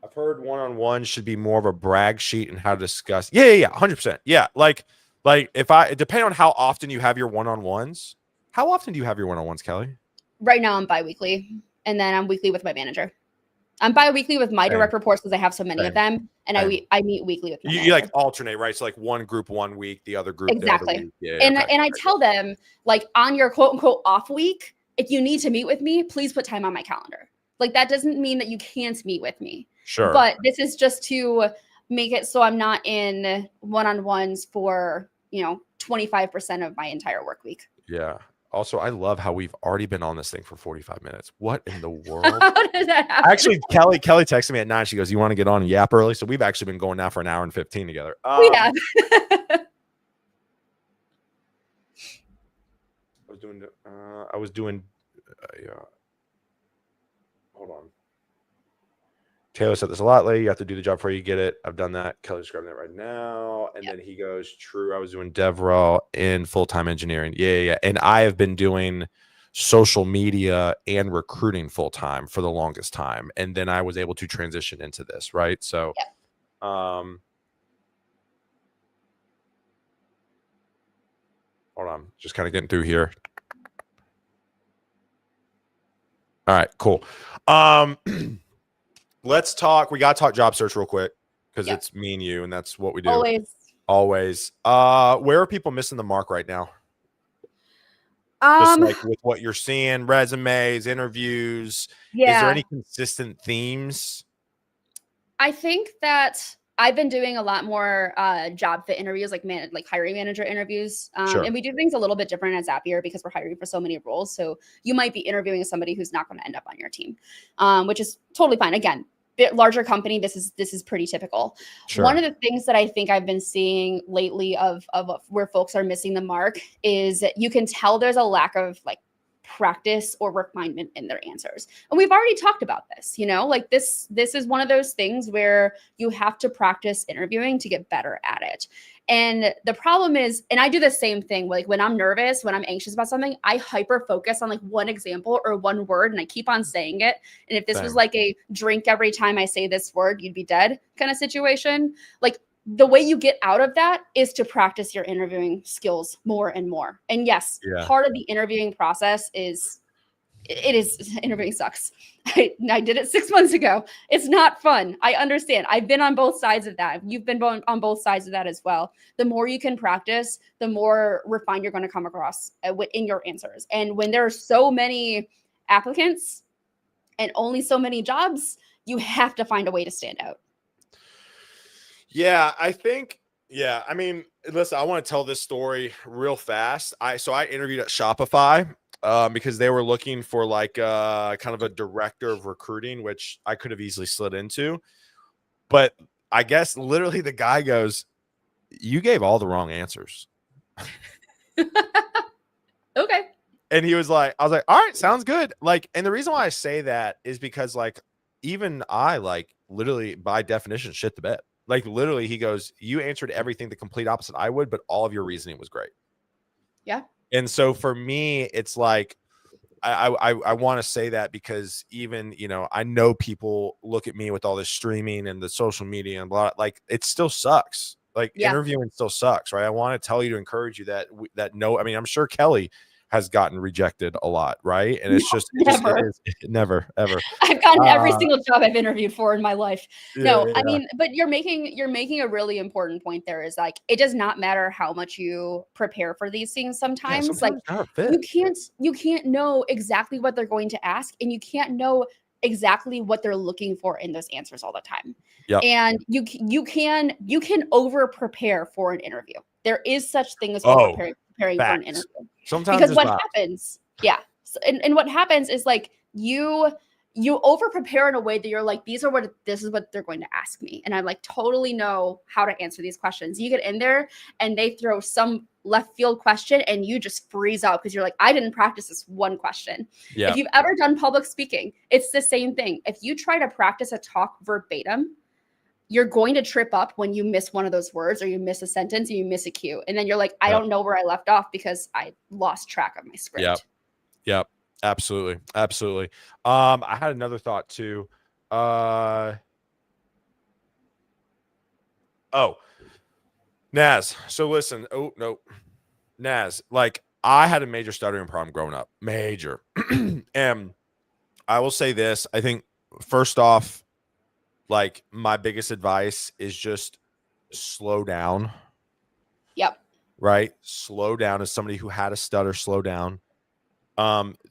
I've heard one-on-one should be more of a brag sheet and how to discuss. Yeah, 100%. Yeah, like if depending on how often you have your one-on-ones. How often do you have your one-on-ones, Kelly? Right now I'm bi-weekly, and then I'm weekly with my manager. I'm bi-weekly with my direct reports because I have so many of them, and I meet weekly with my manager. You like alternate, right? So like one group 1 week, the other group the other week. Yeah, and I tell them, like, on your quote unquote off week, if you need to meet with me, please put time on my calendar. Like, that doesn't mean that you can't meet with me. Sure. But this is just to make it so I'm not in one-on-ones for 25% of my entire work week. Yeah. Also, I love how we've already been on this thing for 45 minutes. What in the world? How did that happen? Actually, Kelly texted me at 9. She goes, "You want to get on and yap early?" So we've actually been going now for an hour and 15 together. We have. I was doing. Hold on. Taylor said this a lot lately. You have to do the job before you get it. I've done that. Kelly's grabbing that right now. And then he goes, true. I was doing DevRel in full-time engineering. Yeah. And I have been doing social media and recruiting full-time for the longest time. And then I was able to transition into this, right? So, hold on. Just kind of getting through here. All right, cool. Let's talk. We got to talk job search real quick because it's me and you, and that's what we do. Always. Where are people missing the mark right now? Just like with what you're seeing, resumes, interviews. Yeah. Is there any consistent themes? I think that I've been doing a lot more job fit interviews, like hiring manager interviews. Sure. And we do things a little bit different at Zapier because we're hiring for so many roles. So you might be interviewing somebody who's not going to end up on your team, which is totally fine. Again, bit larger company, this is pretty typical. Sure. One of the things that I think I've been seeing lately of where folks are missing the mark is that you can tell there's a lack of like practice or refinement in their answers. And we've already talked about this, like this is one of those things where you have to practice interviewing to get better at it. And the problem is, and I do the same thing, like when I'm nervous, when I'm anxious about something, I hyper focus on like one example or one word and I keep on saying it. And if this was like a drink every time I say this word, you'd be dead kind of situation, like the way you get out of that is to practice your interviewing skills more and more. And yes, part of the interviewing process is interviewing sucks. I did it 6 months ago. It's not fun. I understand. I've been on both sides of that. You've been on both sides of that as well. The more you can practice, the more refined you're going to come across in your answers. And when there are so many applicants and only so many jobs, you have to find a way to stand out. Yeah, I think, I mean, listen, I want to tell this story real fast. I interviewed at Shopify because they were looking for like kind of a director of recruiting, which I could have easily slid into. But I guess literally the guy goes, "You gave all the wrong answers." Okay. And he was like, I was like, all right, sounds good. Like, and the reason why I say that is because like, even I like literally by definition shit the bed. Like literally he goes, "You answered everything the complete opposite I would, but all of your reasoning was great." Yeah. And so for me, it's like, I want to say that because even, I know people look at me with all this streaming and the social media and blah, like it still sucks. Like interviewing still sucks, right? I want to tell you to encourage you that I mean, I'm sure Kelly has gotten rejected a lot, right? And it's never ever. I've gotten every single job I've interviewed for in my life. I mean, but you're making a really important point there is like, it does not matter how much you prepare for these things. Sometimes like you can't know exactly what they're going to ask, and you can't know exactly what they're looking for in those answers all the time. Yep. And you can over prepare for an interview. There is such thing as Oh, preparing for an facts. interview. Sometimes Because it's what not. happens, yeah. So, and what happens is like you over prepare in a way that you're like, this is what they're going to ask me. And I like totally know how to answer these questions. You get in there and they throw some left field question and you just freeze out because you're like, I didn't practice this one question. Yeah. If you've ever done public speaking, it's the same thing. If you try to practice a talk verbatim, you're going to trip up when you miss one of those words or you miss a sentence and you miss a cue. And then you're like, I don't know where I left off because I lost track of my script. Yep. Yep. Absolutely. Absolutely. I had another thought too. Oh, Naz. So listen. Oh, no. Naz, like I had a major stuttering problem growing up. Major. And I will say this. I think first off, like my biggest advice is just slow down. Yep. Right? Slow down. As somebody who had a stutter, slow down.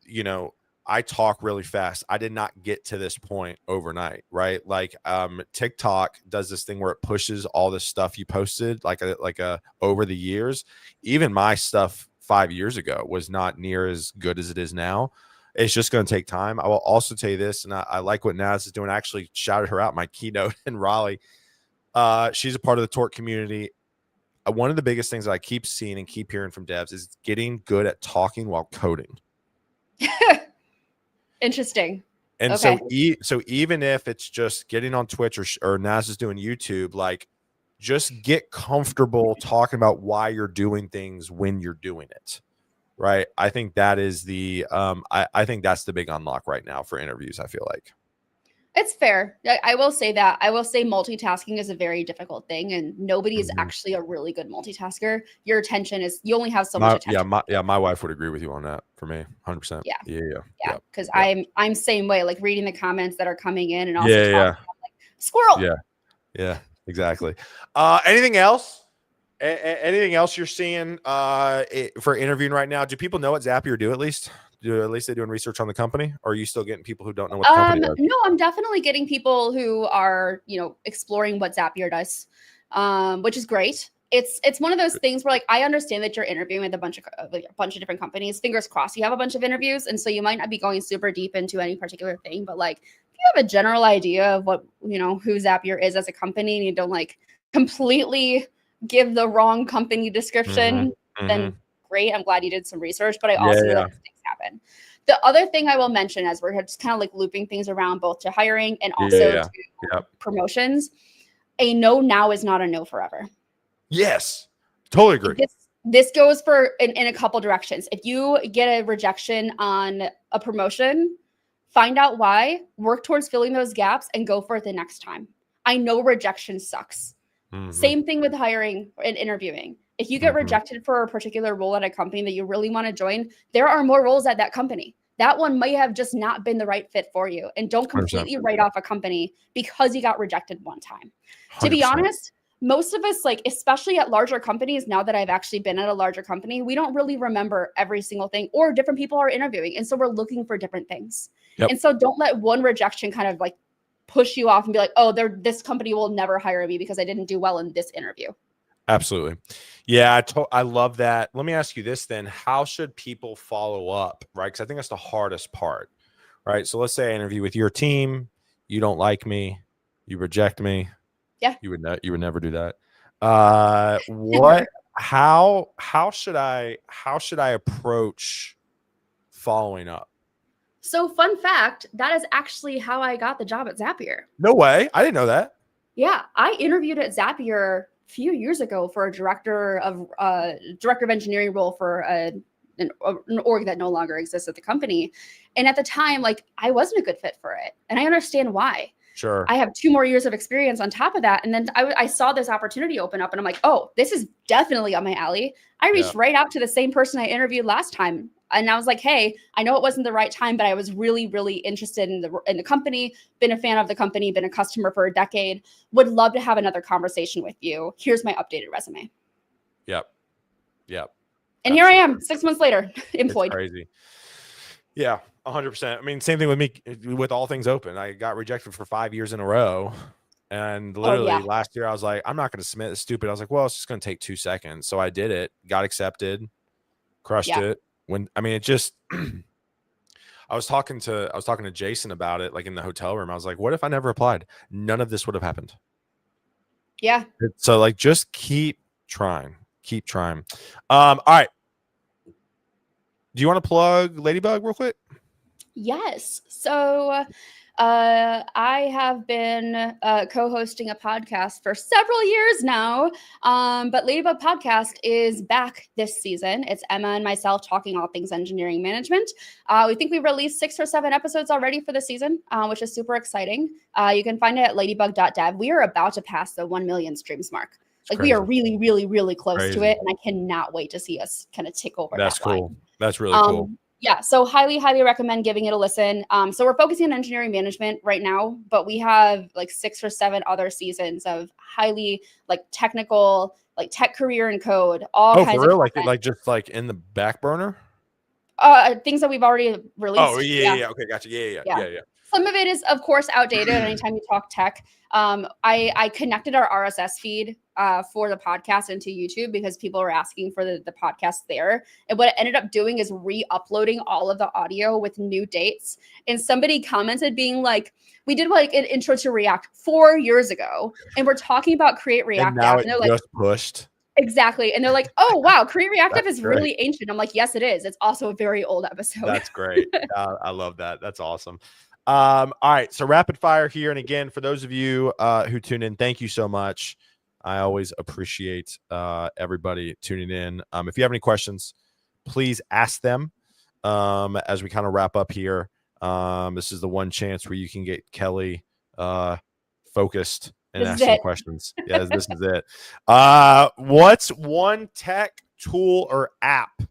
You know, I talk really fast. I did not get to this point overnight, right? Like TikTok does this thing where it pushes all this stuff you posted like a over the years. Even my stuff 5 years ago was not near as good as it is now. It's just going to take time. I will also tell you this, and I like what Naz is doing. I actually shouted her out in my keynote in Raleigh. She's a part of the tort community. One of the biggest things that I keep seeing and keep hearing from devs is getting good at talking while coding. Interesting. And okay. so even if it's just getting on Twitch or Naz is doing YouTube, like just get comfortable talking about why you're doing things when you're doing it. Right. I think that is the I think that's the big unlock right now for interviews, I feel like. It's fair. I will say that. I will say multitasking is a very difficult thing, and nobody is actually a really good multitasker. Your attention is, you only have so much attention. My wife would agree with you on that for me, 100%. Yeah. Because I'm same way, like reading the comments that are coming in and also talking. Yeah. I'm like, squirrel. Yeah, exactly. Anything else? Anything else you're seeing for interviewing right now? Do people know what Zapier do at least? At least they're doing research on the company, or are you still getting people who don't know what the company does? No, I'm definitely getting people who are, exploring what Zapier does, which is great. It's one of those things where like I understand that you're interviewing with a bunch of different companies. Fingers crossed you have a bunch of interviews, and so you might not be going super deep into any particular thing, but like if you have a general idea of what who Zapier is as a company, and you don't like completely give the wrong company description, then great. I'm glad you did some research, but I also know that things happen. The other thing I will mention, as we're just kind of like looping things around both to hiring and also to promotions, a no now is not a no forever. Yes, totally agree. This goes for in a couple directions. If you get a rejection on a promotion, find out why, work towards filling those gaps, and go for it the next time. I know rejection sucks. Same thing with hiring and interviewing. If you get rejected for a particular role at a company that you really want to join, there are more roles at that company. That one might have just not been the right fit for you. And don't completely 100%. Write off a company because you got rejected one time. 100%. To be honest, most of us, like, especially at larger companies, now that I've actually been at a larger company, we don't really remember every single thing, or different people are interviewing. And so we're looking for different things. And so don't let one rejection kind of like push you off and be like, oh, this company will never hire me because I didn't do well in this interview. Absolutely. Yeah, I love that. Let me ask you this then. How should people follow up, right? Because I think that's the hardest part, right? So let's say I interview with your team. You don't like me. You reject me. Yeah. You would never do that. How should I approach following up? So fun fact, that is actually how I got the job at Zapier. No way. I didn't know that. Yeah. I interviewed at Zapier few years ago for a director of engineering role for an org that no longer exists at the company. And at the time, like, I wasn't a good fit for it. And I understand why. Sure. I have 2 more years of experience on top of that. And then I saw this opportunity open up and I'm like, oh, this is definitely up my alley. I reached right out to the same person I interviewed last time. And I was like, hey, I know it wasn't the right time, but I was really, really interested in the company, been a fan of the company, been a customer for a decade, would love to have another conversation with you. Here's my updated resume. Yep. And absolutely. Here I am 6 months later, employed. It's crazy. Yeah. 100%. I mean, same thing with me with all things open. I got rejected for 5 years in a row. And Oh literally yeah. last year, I was like, I'm not going to submit. It's stupid. I was like, well, it's just going to take 2 seconds. So I did it, got accepted, crushed Yeah. it. When I mean, it just, I was talking to Jason about it, like in the hotel room. I was like, what if I never applied? None of this would have happened. Yeah. So like, just keep trying, keep trying. All right. Do you want to plug Ladybug real quick? Yes. So I have been co-hosting a podcast for several years now, but Ladybug Podcast is back this season. It's Emma and myself talking all things engineering management. We think we released 6 or 7 episodes already for the season, which is super exciting. You can find it at ladybug.dev. We are about to pass the 1 million streams mark. Like we are really, really, really close to it, and I cannot wait to see us kind of tick over That's that cool. line. That's really cool. Yeah, so highly, highly recommend giving it a listen. So we're focusing on engineering management right now, but we have like 6 or 7 other seasons of highly like technical, like tech career and code, all Oh, kinds for of real? content. Like just like in the back burner? Things that we've already released. Oh, yeah. Okay, gotcha. Yeah. Some of it is, of course, outdated. Anytime you talk tech, I connected our RSS feed for the podcast into YouTube because people were asking for the podcast there. And what it ended up doing is re-uploading all of the audio with new dates. And somebody commented being like, we did like an intro to React 4 years ago, and we're talking about Create React And now app. it And they're like, just pushed. exactly. And they're like, oh, wow, Create React app That's is great. really ancient. I'm like, yes, it is. It's also a very old episode. That's great. I love that. That's awesome. All right. So rapid fire here. And again, for those of you who tune in, thank you so much. I always appreciate everybody tuning in. If you have any questions, please ask them as we kind of wrap up here. This is the one chance where you can get Kelly focused and ask some questions. Yeah, this is it. What's one tech tool or app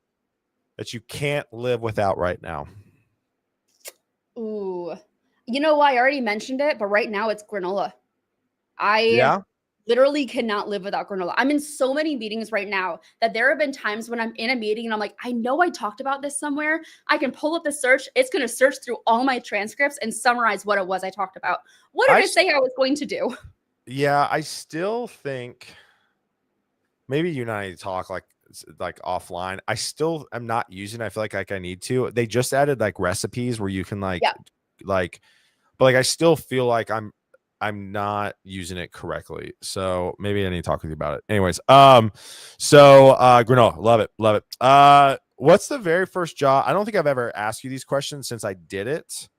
that you can't live without right now? Ooh, you know why? I already mentioned it, but right now it's granola. I literally cannot live without granola. I'm in so many meetings right now that there have been times when I'm in a meeting and I'm like, I know I talked about this somewhere. I can pull up the search. It's going to search through all my transcripts and summarize what it was I talked about. What did I say I was going to do? Yeah, I still think maybe you and I talk like offline. I still am not using it. I feel like I need to. They just added like recipes where you can but like I still feel like I'm not using it correctly. So maybe I need to talk with you about it. Anyways, granola, love it. What's the very first job? I don't think I've ever asked you these questions since I did it.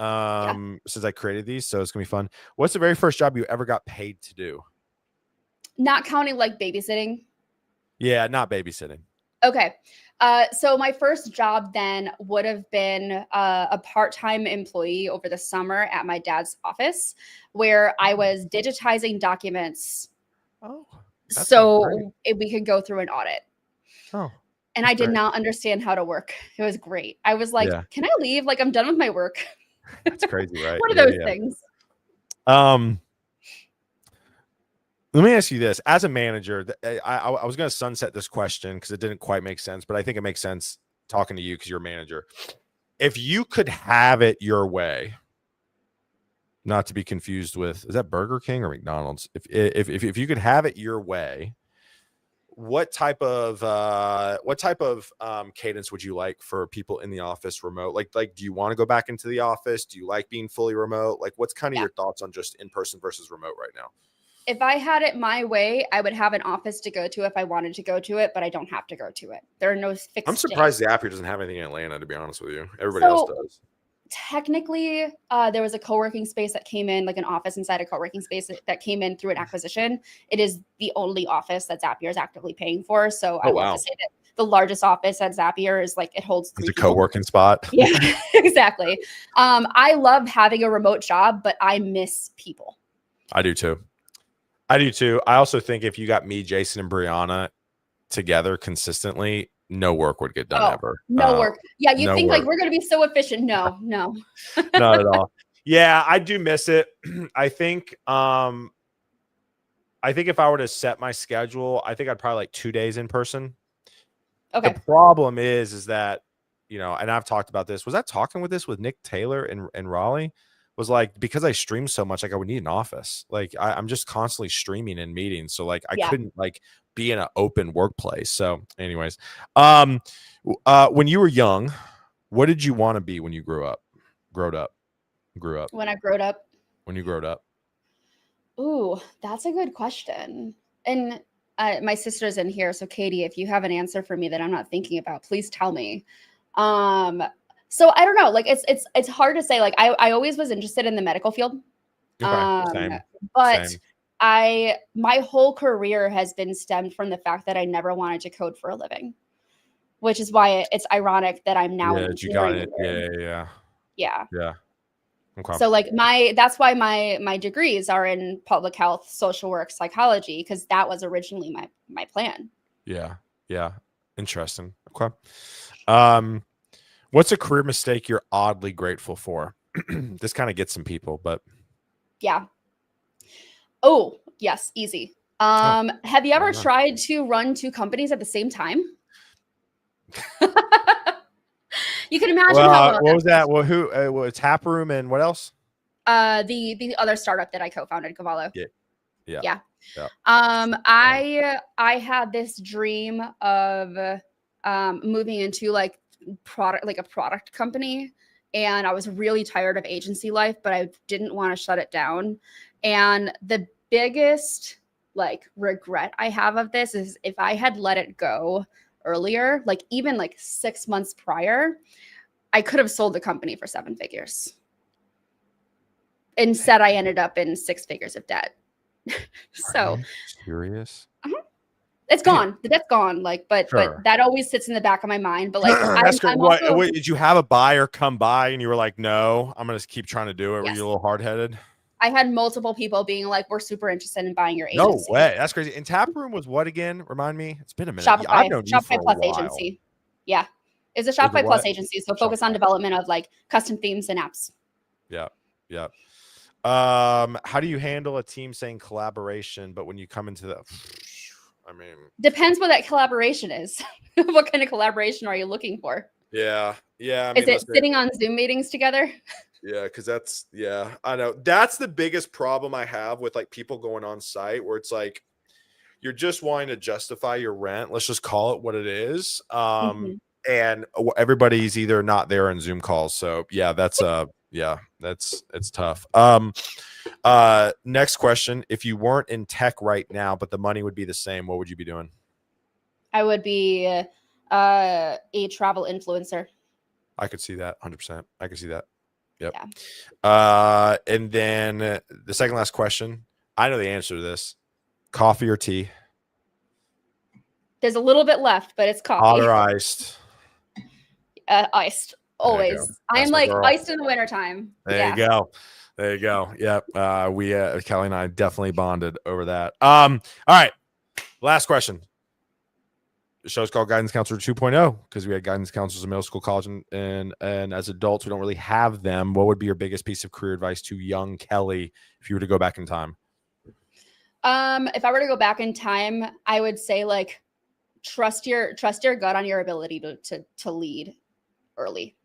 Since I created these, so it's gonna be fun. What's the very first job you ever got paid to do? Not counting like babysitting. Yeah, not babysitting. Okay. So my first job then would have been a part-time employee over the summer at my dad's office where I was digitizing documents. Oh, so we could go through an audit. Oh. And I did not understand how to work. It was great. I was like, can I leave? Like, I'm done with my work. That's crazy, right? What are those things? Let me ask you this. As a manager, I was going to sunset this question because it didn't quite make sense, but I think it makes sense talking to you because you're a manager. If you could have it your way, not to be confused with, is that Burger King or McDonald's? If you could have it your way, what type of cadence would you like for people in the office remote? Like, do you want to go back into the office? Do you like being fully remote? Like, what's kind of your thoughts on just in-person versus remote right now? If I had it my way, I would have an office to go to if I wanted to go to it, but I don't have to go to it. There are no fixed I'm surprised the app here doesn't have anything in Atlanta, to be honest with you. Everybody else does. Technically, there was a co-working space that came in, like an office inside a co-working space that came in through an acquisition. It is the only office that Zapier is actively paying for. So I love to say that the largest office at Zapier is like it holds 3 people. A co-working spot. Yeah, exactly. I love having a remote job, but I miss people. I do too. I also think if you got me, Jason, and Brianna together consistently, no work would get done ever. No work. Yeah, you think like we're going to be so efficient. No. Not at all. Yeah, I do miss it. I think if I were to set my schedule, I think I'd probably like 2 days in person. Okay. The problem is that and I've talked about this. Was I talking with Nick Taylor in Raleigh? Was like, because I stream so much, like I would need an office. Like I'm just constantly streaming in meetings. So like I Yeah. couldn't like be in an open workplace. So anyways, when you were young, what did you want to be when you grew up? Grew up. When I growed up. When you growed up. Ooh, that's a good question. And my sister's in here, so Katie, if you have an answer for me that I'm not thinking about, please tell me. So I don't know. Like it's hard to say. Like I always was interested in the medical field. Okay. But Same. My whole career has been stemmed from the fact that I never wanted to code for a living, which is why it's ironic that I'm now an You got engineering it. major. Yeah. Okay. So like that's why my degrees are in public health, social work, psychology, because that was originally my plan. Yeah. Interesting. Okay. What's a career mistake you're oddly grateful for? This kind of gets some people, but yeah. Oh, yes, easy. Have you ever tried to run 2 companies at the same time? You can imagine what was that? Well, who? Tap Room and what else? The other startup that I co-founded, Cavallo. Yeah. I had this dream of moving into like a product company, and I was really tired of agency life, but I didn't want to shut it down. And the biggest like regret I have of this is if I had let it go earlier, like even like 6 months prior, I could have sold the company for 7 figures. Instead, I ended up in 6 figures of debt. So, are you serious? It's gone. The debt's gone. Like, but that always sits in the back of my mind. But like, that's great. What, did you have a buyer come by and you were like, no, I'm gonna keep trying to do it? Yes. Were you a little hard headed? I had multiple people being like, we're super interested in buying your agency. No way. That's crazy. And Taproom was what again? Remind me. It's been a minute. Shopify Plus agency. Yeah. It's a Shopify Plus agency. So focus on development of like custom themes and apps. Yeah. How do you handle a team saying collaboration, but when you come into the depends what that collaboration is. What kind of collaboration are you looking for? Yeah. Is it sitting on Zoom meetings together? Yeah, because I know that's the biggest problem I have with like people going on site where it's like you're just wanting to justify your rent. Let's just call it what it is. And everybody's either not there in Zoom calls. So yeah, that's it's tough. Next question. If you weren't in tech right now, but the money would be the same, what would you be doing? I would be a travel influencer. I could see that 100%. I could see that. Yep. Yeah. And then the second last question. I know the answer to this. Coffee or tea? There's a little bit left, but it's coffee. Hot or iced? Iced. Always. I am like iced in the wintertime. There you go. Yep. Kelly and I definitely bonded over that. All right. Last question. The show's called Guidance Counselor 2.0 because we had guidance counselors in middle school, college, and as adults, we don't really have them. What would be your biggest piece of career advice to young Kelly if you were to go back in time? If I were to go back in time, I would say like trust your gut on your ability to lead early.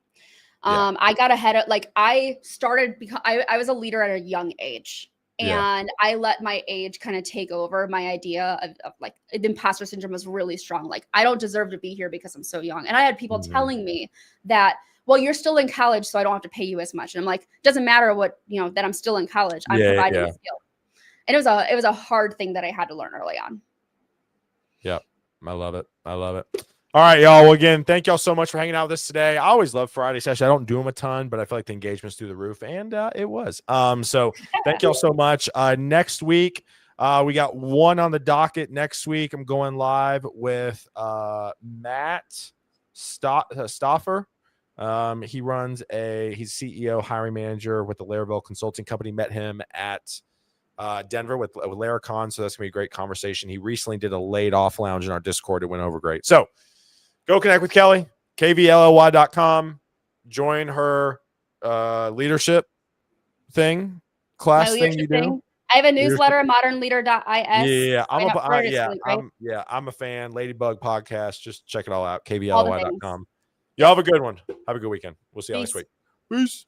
I got ahead of I started because I was a leader at a young age. And I let my age kind of take over my idea of like the imposter syndrome was really strong. Like, I don't deserve to be here because I'm so young. And I had people telling me that, well, you're still in college, so I don't have to pay you as much. And I'm like, doesn't matter what, that I'm still in college. I'm providing a skill. And it was a hard thing that I had to learn early on. Yep. I love it. All right, y'all. Well, again, thank y'all so much for hanging out with us today. I always love Friday session. I don't do them a ton, but I feel like the engagement's through the roof, and it was. So thank y'all so much. Next week, we got one on the docket. Next week, I'm going live with Matt Stauffer. He runs he's CEO, hiring manager with the Laravel Consulting Company. Met him at Denver with Laracon, so that's gonna be a great conversation. He recently did a laid off lounge in our Discord. It went over great. So go connect with Kelly, kvlly.com. Join her leadership class thing you do. I have a newsletter, modernleader.is. I'm a fan. Ladybug podcast. Just check it all out. kvlly.com. Y'all have a good one. Have a good weekend. We'll see you next Peace. week. Peace.